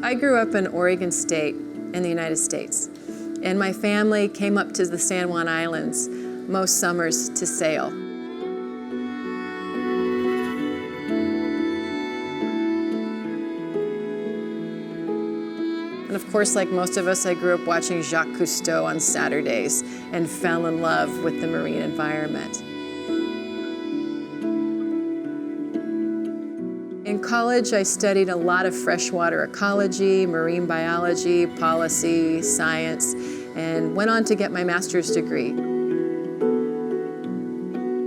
I grew up in Oregon State in the United States, and my family came up to the San Juan Islands most summers to sail. And of course, like most of us, I grew up watching Jacques Cousteau on Saturdays and fell in love with the marine environment. In college, I studied a lot of freshwater ecology, marine biology, policy, science, and went on to get my master's degree.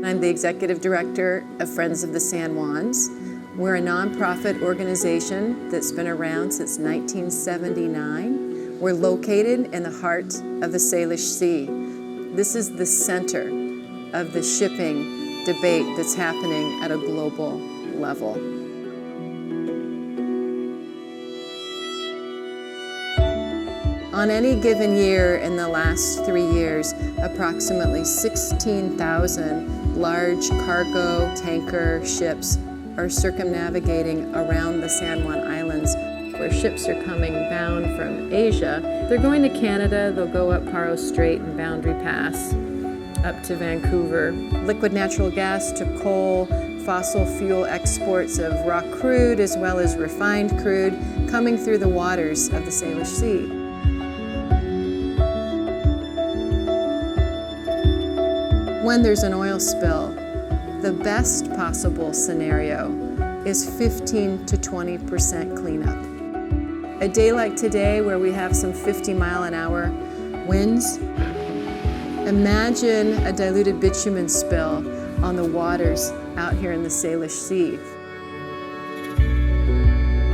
I'm the executive director of Friends of the San Juans. We're a nonprofit organization that's been around since 1979. We're located in the heart of the Salish Sea. This is the center of the shipping debate that's happening at a global level. On any given year in the last 3 years, approximately 16,000 large cargo tanker ships are circumnavigating around the San Juan Islands, where ships are coming bound from Asia. They're going to Canada, they'll go up Paro Strait and Boundary Pass, up to Vancouver. Liquid natural gas to coal, fossil fuel exports of raw crude as well as refined crude coming through the waters of the Salish Sea. When there's an oil spill, the best possible scenario is 15 to 20% cleanup. A day like today where we have some 50-mile-an-hour winds, imagine a diluted bitumen spill on the waters out here in the Salish Sea.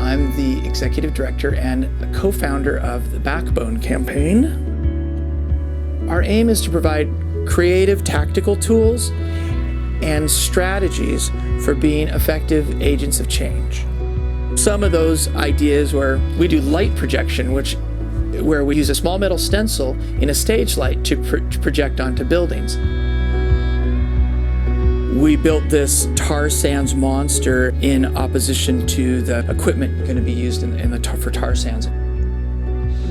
I'm the executive director and a co-founder of the Backbone campaign. Our aim is to provide creative tactical tools and strategies for being effective agents of change. Some of those ideas where we do light projection, where we use a small metal stencil in a stage light to project onto buildings. We built this tar sands monster in opposition to the equipment going to be used for tar sands.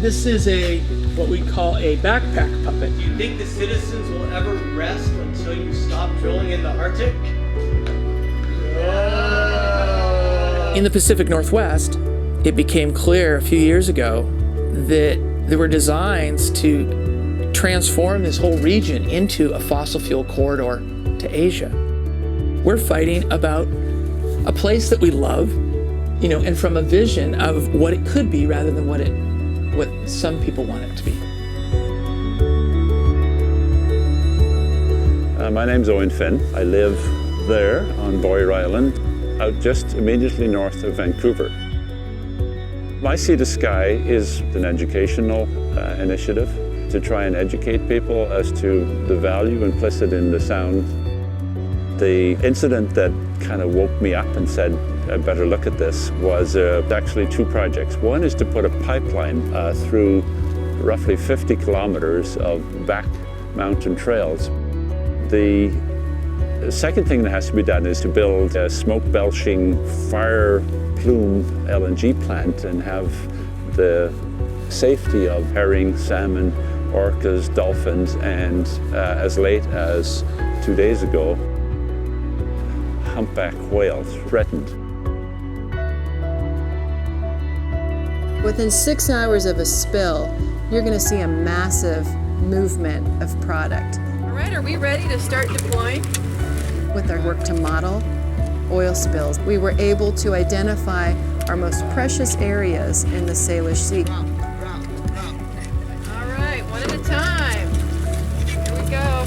This is what we call a backpack puppet. Do you think the citizens will ever rest until you stop drilling in the Arctic? In the Pacific Northwest, it became clear a few years ago that there were designs to transform this whole region into a fossil fuel corridor to Asia. We're fighting about a place that we love, and from a vision of what it could be rather than what some people want it to be. My name's Owen Finn. I live there on Boyer Island, out just immediately north of Vancouver. My Sea to Sky is an educational initiative to try and educate people as to the value implicit in the sound. The incident that kind of woke me up and said, I better look at this, was actually two projects. One is to put a pipeline through roughly 50 kilometers of back mountain trails. The second thing that has to be done is to build a smoke-belching fire plume LNG plant and have the safety of herring, salmon, orcas, dolphins, and as late as 2 days ago, humpback whales threatened. Within 6 hours of a spill, you're going to see a massive movement of product. All right, are we ready to start deploying? With our work to model oil spills, we were able to identify our most precious areas in the Salish Sea. All right, one at a time. Here we go.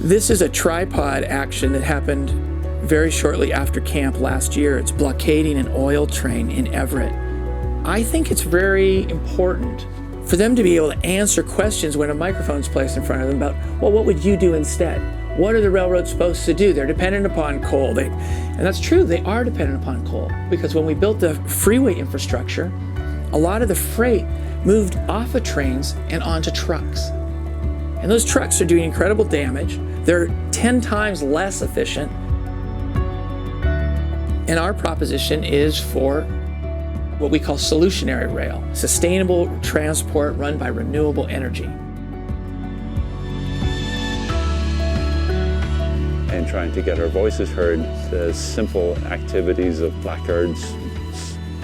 This is a tripod action that happened very shortly after camp last year. It's blockading an oil train in Everett. I think it's very important for them to be able to answer questions when a microphone's placed in front of them about, well, what would you do instead? What are the railroads supposed to do? They're dependent upon coal. And that's true, they are dependent upon coal, because when we built the freeway infrastructure, a lot of the freight moved off of trains and onto trucks. And those trucks are doing incredible damage. They're 10 times less efficient. And our proposition is for what we call solutionary rail, sustainable transport run by renewable energy. And trying to get our voices heard, the simple activities of placards,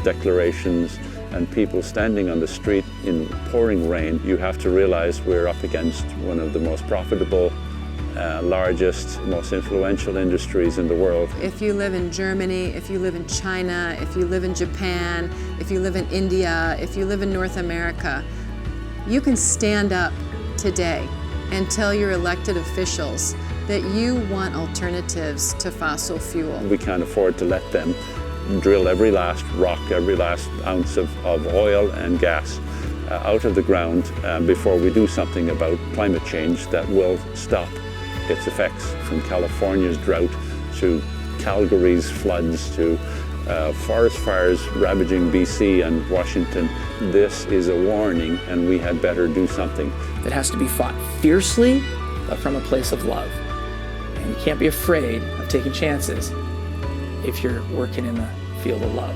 declarations, and people standing on the street in pouring rain, you have to realize we're up against one of the most profitable, largest, most influential industries in the world. If you live in Germany, if you live in China, if you live in Japan, if you live in India, if you live in North America, you can stand up today and tell your elected officials that you want alternatives to fossil fuel. We can't afford to let them drill every last rock, every last ounce of oil and gas out of the ground before we do something about climate change that will stop its effects, from California's drought to Calgary's floods to forest fires ravaging BC and Washington. This is a warning, and we had better do something. It has to be fought fiercely, but from a place of love. And you can't be afraid of taking chances if you're working in the field of love.